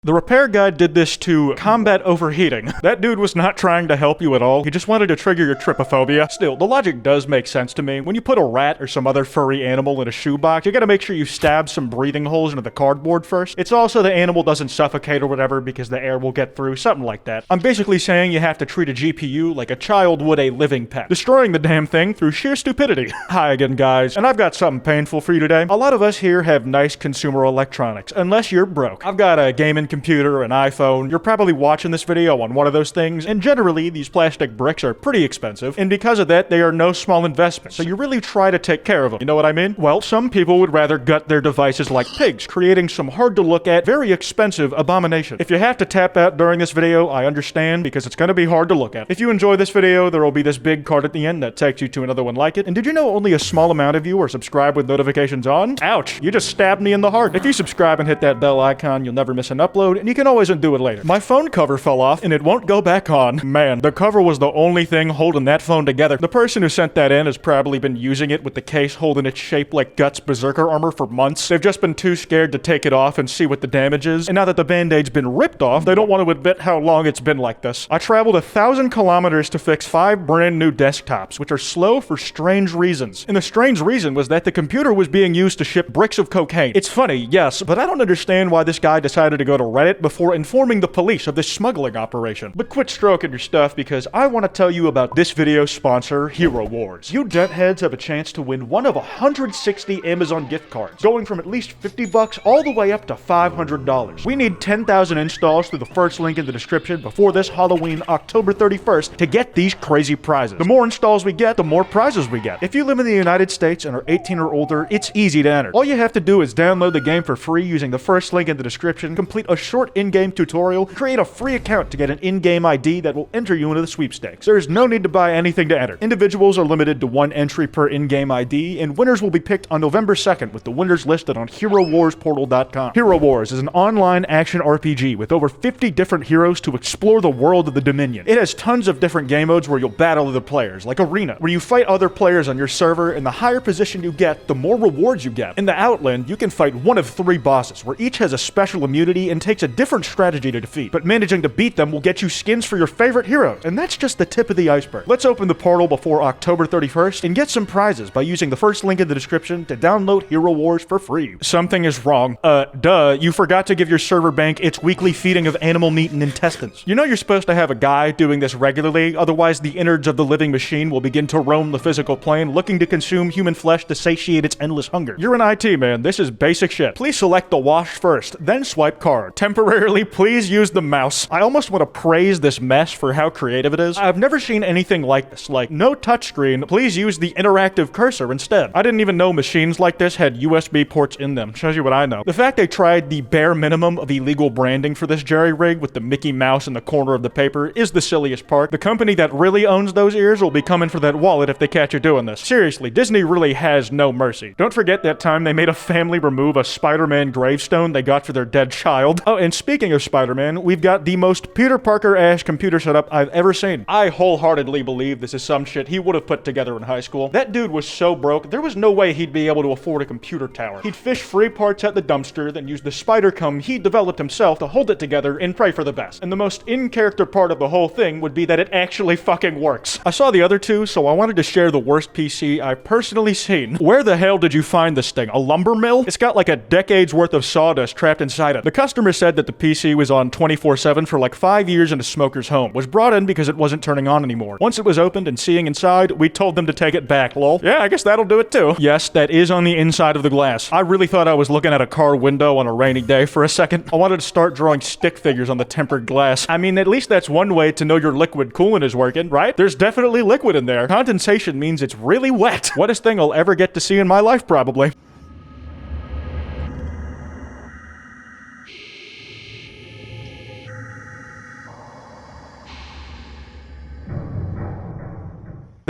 The repair guy did this to combat overheating. That dude was not trying to help you at all. He just wanted to trigger your trypophobia. Still, the logic does make sense to me. When you put a rat or some other furry animal in a shoebox, you gotta make sure you stab some breathing holes into the cardboard first. It's also the animal doesn't suffocate or whatever because the air will get through, something like that. I'm basically saying you have to treat a GPU like a child would a living pet, destroying the damn thing through sheer stupidity. Hi again, guys, and I've got something painful for you today. A lot of us here have nice consumer electronics, unless you're broke. I've got a gaming computer, an iPhone. You're probably watching this video on one of those things, and generally these plastic bricks are pretty expensive, and because of that they are no small investment, so you really try to take care of them. You know what I mean? Well, some people would rather gut their devices like pigs, creating some hard to look at, very expensive abomination. If you have to tap out during this video, I understand, because it's gonna be hard to look at. If you enjoy this video, there will be this big card at the end that takes you to another one like it. And did you know only a small amount of you are subscribed with notifications on? Ouch, you just stabbed me in the heart. If you subscribe and hit that bell icon, you'll never miss an upload, and you can always undo it later. My phone cover fell off, and it won't go back on. Man, the cover was the only thing holding that phone together. The person who sent that in has probably been using it with the case holding its shape like Guts berserker armor for months. They've just been too scared to take it off and see what the damage is, and now that the band-aid's been ripped off, they don't want to admit how long it's been like this. I traveled 1,000 kilometers to fix 5 brand new desktops, which are slow for strange reasons. And the strange reason was that the computer was being used to ship bricks of cocaine. It's funny, yes, but I don't understand why this guy decided to go to Reddit before informing the police of this smuggling operation. But quit stroking your stuff, because I want to tell you about this video's sponsor, Hero Wars. You dent heads have a chance to win one of 160 Amazon gift cards, going from at least $50 all the way up to $500. We need 10,000 installs through the first link in the description before this Halloween, October 31st, to get these crazy prizes. The more installs we get, the more prizes we get. If you live in the United States and are 18 or older, it's easy to enter. All you have to do is download the game for free using the first link in the description, complete a short in-game tutorial, create a free account to get an in-game ID that will enter you into the sweepstakes. There is no need to buy anything to enter. Individuals are limited to 1 entry per in-game ID, and winners will be picked on November 2nd with the winners listed on HeroWarsPortal.com. Hero Wars is an online action RPG with over 50 different heroes to explore the world of the Dominion. It has tons of different game modes where you'll battle other players, like Arena, where you fight other players on your server, and the higher position you get, the more rewards you get. In the Outland, you can fight one of 3 bosses, where each has a special immunity and takes a different strategy to defeat, but managing to beat them will get you skins for your favorite heroes, and that's just the tip of the iceberg. Let's open the portal before October 31st and get some prizes by using the first link in the description to download Hero Wars for free. Something is wrong. Duh, you forgot to give your server bank its weekly feeding of animal meat and intestines. You know you're supposed to have a guy doing this regularly, otherwise the innards of the living machine will begin to roam the physical plane looking to consume human flesh to satiate its endless hunger. You're an IT man, this is basic shit. Please select the wash first, then swipe card. Temporarily, please use the mouse. I almost want to praise this mess for how creative it is. I've never seen anything like this. Like, no touchscreen, please use the interactive cursor instead. I didn't even know machines like this had USB ports in them. Shows you what I know. The fact they tried the bare minimum of illegal branding for this jerry rig with the Mickey Mouse in the corner of the paper is the silliest part. The company that really owns those ears will be coming for that wallet if they catch you doing this. Seriously, Disney really has no mercy. Don't forget that time they made a family remove a Spider-Man gravestone they got for their dead child. Oh, and speaking of Spider-Man, we've got the most Peter Parker-ass computer setup I've ever seen. I wholeheartedly believe this is some shit he would have put together in high school. That dude was so broke, there was no way he'd be able to afford a computer tower. He'd fish free parts at the dumpster, then use the spider cum he developed himself to hold it together and pray for the best. And the most in-character part of the whole thing would be that it actually fucking works. I saw the other two, so I wanted to share the worst PC I've personally seen. Where the hell did you find this thing? A lumber mill? It's got like a decade's worth of sawdust trapped inside it. The customer said that the PC was on 24/7 for like 5 years in a smoker's home. Was brought in because it wasn't turning on anymore. Once it was opened and seeing inside, we told them to take it back, lol. Yeah, I guess that'll do it too. Yes, that is on the inside of the glass. I really thought I was looking at a car window on a rainy day for a second. I wanted to start drawing stick figures on the tempered glass. I mean, at least that's one way to know your liquid coolant is working, right? There's definitely liquid in there. Condensation means it's really wet. Wettest thing I'll ever get to see in my life, probably.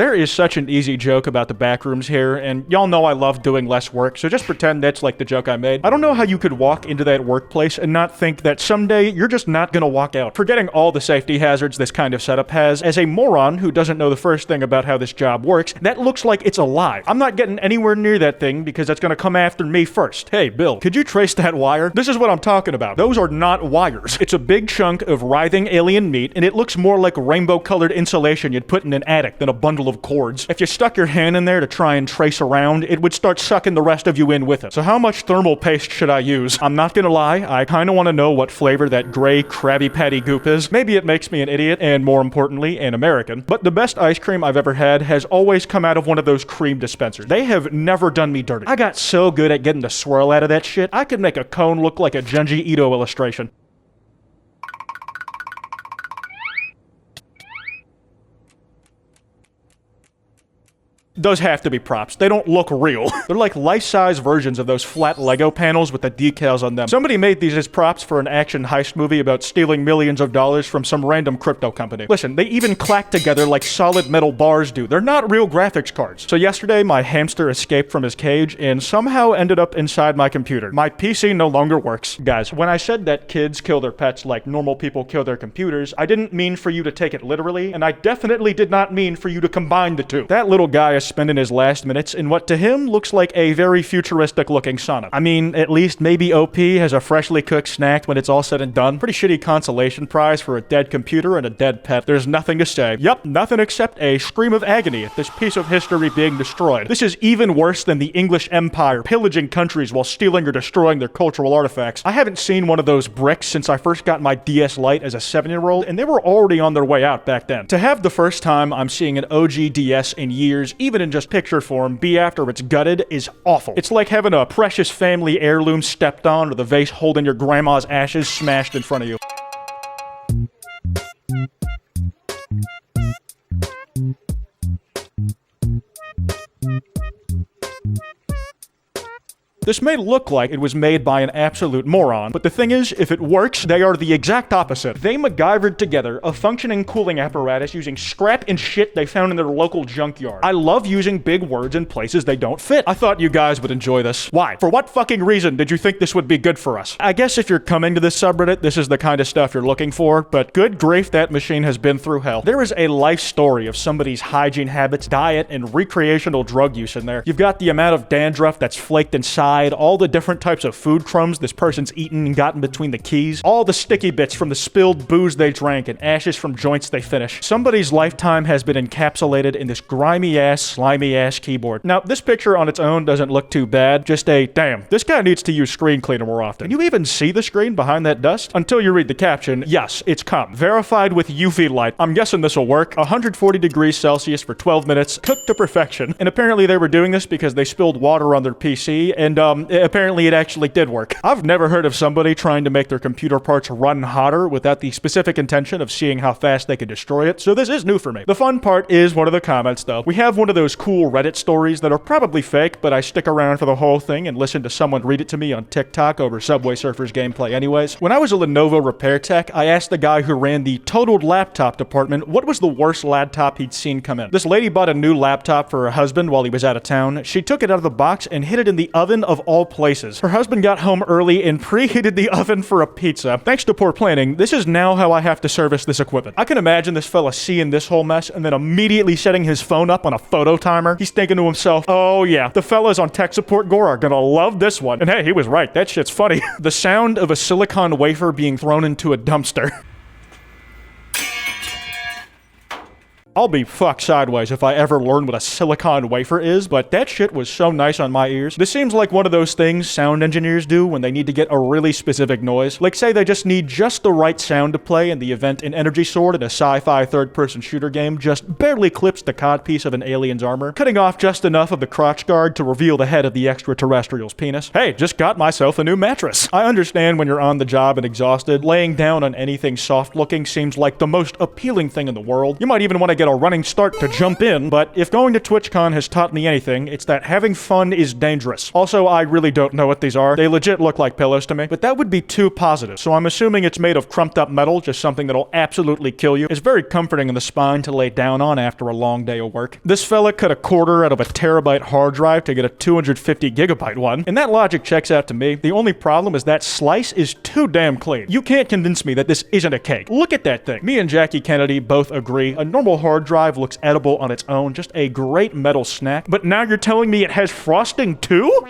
There is such an easy joke about the backrooms here, and y'all know I love doing less work, so just pretend that's like the joke I made. I don't know how you could walk into that workplace and not think that someday you're just not gonna walk out. Forgetting all the safety hazards this kind of setup has, as a moron who doesn't know the first thing about how this job works, that looks like it's alive. I'm not getting anywhere near that thing because that's gonna come after me first. Hey, Bill, could you trace that wire? This is what I'm talking about. Those are not wires. It's a big chunk of writhing alien meat, and it looks more like rainbow-colored insulation you'd put in an attic than a bundle of cords. If you stuck your hand in there to try and trace around, it would start sucking the rest of you in with it. So how much thermal paste should I use? I'm not gonna lie, I kinda wanna know what flavor that gray Krabby Patty goop is. Maybe it makes me an idiot, and more importantly, an American. But the best ice cream I've ever had has always come out of one of those cream dispensers. They have never done me dirty. I got so good at getting the swirl out of that shit, I could make a cone look like a Junji Ito illustration. Those have to be props. They don't look real. They're like life-size versions of those flat Lego panels with the decals on them. Somebody made these as props for an action heist movie about stealing millions of dollars from some random crypto company. Listen, they even clack together like solid metal bars do. They're not real graphics cards. So yesterday, my hamster escaped from his cage and somehow ended up inside my computer. My PC no longer works. Guys, when I said that kids kill their pets like normal people kill their computers, I didn't mean for you to take it literally, and I definitely did not mean for you to combine the two. That little guy is spending his last minutes in what to him looks like a very futuristic looking sauna. I mean, at least maybe OP has a freshly cooked snack when it's all said and done. Pretty shitty consolation prize for a dead computer and a dead pet. There's nothing to say. Yup, nothing except a scream of agony at this piece of history being destroyed. This is even worse than the English Empire pillaging countries while stealing or destroying their cultural artifacts. I haven't seen one of those bricks since I first got my DS Lite as a 7-year-old, and they were already on their way out back then. To have the first time I'm seeing an OG DS in years, even in just picture form, be after it's gutted is awful. It's like having a precious family heirloom stepped on or the vase holding your grandma's ashes smashed in front of you. This may look like it was made by an absolute moron, but the thing is, if it works, they are the exact opposite. They MacGyvered together a functioning cooling apparatus using scrap and shit they found in their local junkyard. I love using big words in places they don't fit. I thought you guys would enjoy this. Why? For what fucking reason did you think this would be good for us? I guess if you're coming to this subreddit, this is the kind of stuff you're looking for, but good grief, that machine has been through hell. There is a life story of somebody's hygiene habits, diet, and recreational drug use in there. You've got the amount of dandruff that's flaked inside, all the different types of food crumbs this person's eaten and gotten between the keys, all the sticky bits from the spilled booze they drank and ashes from joints they finished. Somebody's lifetime has been encapsulated in this grimy-ass, slimy-ass keyboard. Now, this picture on its own doesn't look too bad, just a, damn, this guy needs to use screen cleaner more often. Can you even see the screen behind that dust? Until you read the caption, yes, it's come. Verified with UV light. I'm guessing this will work. 140 degrees Celsius for 12 minutes, cooked to perfection. And apparently they were doing this because they spilled water on their PC, and apparently it actually did work. I've never heard of somebody trying to make their computer parts run hotter without the specific intention of seeing how fast they could destroy it, so this is new for me. The fun part is one of the comments, though. We have one of those cool Reddit stories that are probably fake, but I stick around for the whole thing and listen to someone read it to me on TikTok over Subway Surfers gameplay anyways. When I was a Lenovo repair tech, I asked the guy who ran the totaled laptop department what was the worst laptop he'd seen come in. This lady bought a new laptop for her husband while he was out of town. She took it out of the box and hid it in the oven of all places. Her husband got home early and preheated the oven for a pizza. Thanks to poor planning, this is now how I have to service this equipment. I can imagine this fella seeing this whole mess and then immediately setting his phone up on a photo timer. He's thinking to himself, oh yeah, the fellas on Tech Support Gore are gonna love this one. And hey, he was right, that shit's funny. The sound of a silicon wafer being thrown into a dumpster. I'll be fucked sideways if I ever learn what a silicon wafer is, but that shit was so nice on my ears. This seems like one of those things sound engineers do when they need to get a really specific noise. Like say they just need just the right sound to play in the event an energy sword in a sci-fi third-person shooter game just barely clips the codpiece of an alien's armor, cutting off just enough of the crotch guard to reveal the head of the extraterrestrial's penis. Hey, just got myself a new mattress. I understand when you're on the job and exhausted, laying down on anything soft-looking seems like the most appealing thing in the world. You might even want to get a a running start to jump in, but if going to TwitchCon has taught me anything, it's that having fun is dangerous. Also, I really don't know what these are. They legit look like pillows to me, but that would be too positive, so I'm assuming it's made of crumped up metal, just something that'll absolutely kill you. It's very comforting in the spine to lay down on after a long day of work. This fella cut a quarter out of a terabyte hard drive to get a 250 gigabyte one, and that logic checks out to me. The only problem is that slice is too damn clean. You can't convince me that this isn't a cake. Look at that thing. Me and Jackie Kennedy both agree. A normal hard drive looks edible on its own, just a great metal snack, but now you're telling me it has frosting too?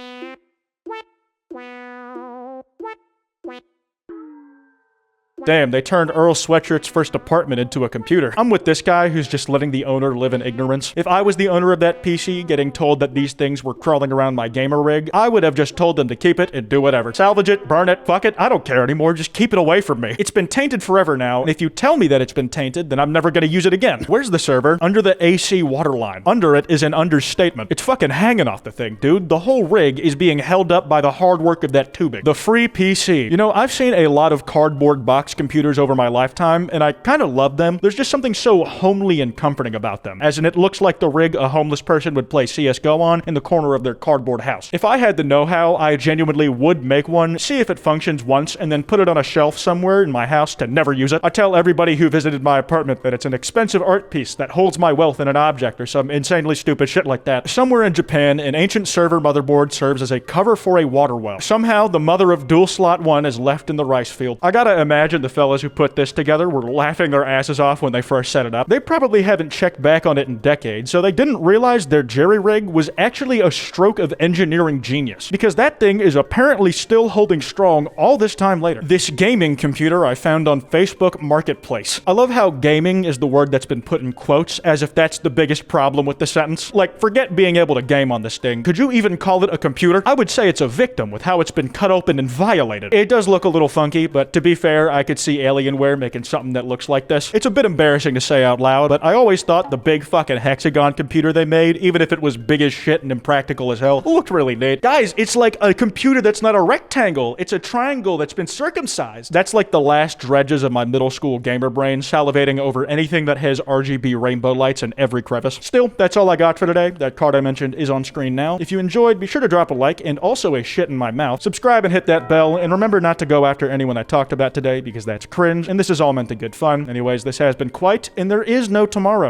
Damn, they turned Earl Sweatshirt's first apartment into a computer. I'm with this guy who's just letting the owner live in ignorance. If I was the owner of that PC, getting told that these things were crawling around my gamer rig, I would have just told them to keep it and do whatever. Salvage it, burn it, fuck it, I don't care anymore, just keep it away from me. It's been tainted forever now, and if you tell me that it's been tainted, then I'm never gonna use it again. Where's the server? Under the AC water line. Under it is an understatement. It's fucking hanging off the thing, dude. The whole rig is being held up by the hard work of that tubing. The free PC. You know, I've seen a lot of cardboard box computers over my lifetime, and I kind of love them. There's just something so homely and comforting about them, as in it looks like the rig a homeless person would play CSGO on in the corner of their cardboard house. If I had the know-how, I genuinely would make one, see if it functions once, and then put it on a shelf somewhere in my house to never use it. I tell everybody who visited my apartment that it's an expensive art piece that holds my wealth in an object or some insanely stupid shit like that. Somewhere in Japan, an ancient server motherboard serves as a cover for a water well. Somehow, the mother of Dual Slot 1 is left in the rice field. I gotta imagine the fellas who put this together were laughing their asses off when they first set it up. They probably haven't checked back on it in decades, so they didn't realize their jerry-rig was actually a stroke of engineering genius, because that thing is apparently still holding strong all this time later. This gaming computer I found on Facebook Marketplace. I love how gaming is the word that's been put in quotes, as if that's the biggest problem with the sentence. Like, forget being able to game on this thing. Could you even call it a computer? I would say it's a victim with how it's been cut open and violated. It does look a little funky, but to be fair, I could see Alienware making something that looks like this. It's a bit embarrassing to say out loud, but I always thought the big fucking hexagon computer they made, even if it was big as shit and impractical as hell, looked really neat. Guys, it's like a computer that's not a rectangle. It's a triangle that's been circumcised. That's like the last dredges of my middle school gamer brain, salivating over anything that has RGB rainbow lights in every crevice. Still, that's all I got for today. That card I mentioned is on screen now. If you enjoyed, be sure to drop a like and also a shit in my mouth. Subscribe and hit that bell, and remember not to go after anyone I talked about today because that's cringe, and this is all meant to good fun. Anyways, this has been Kwite, and there is no tomorrow.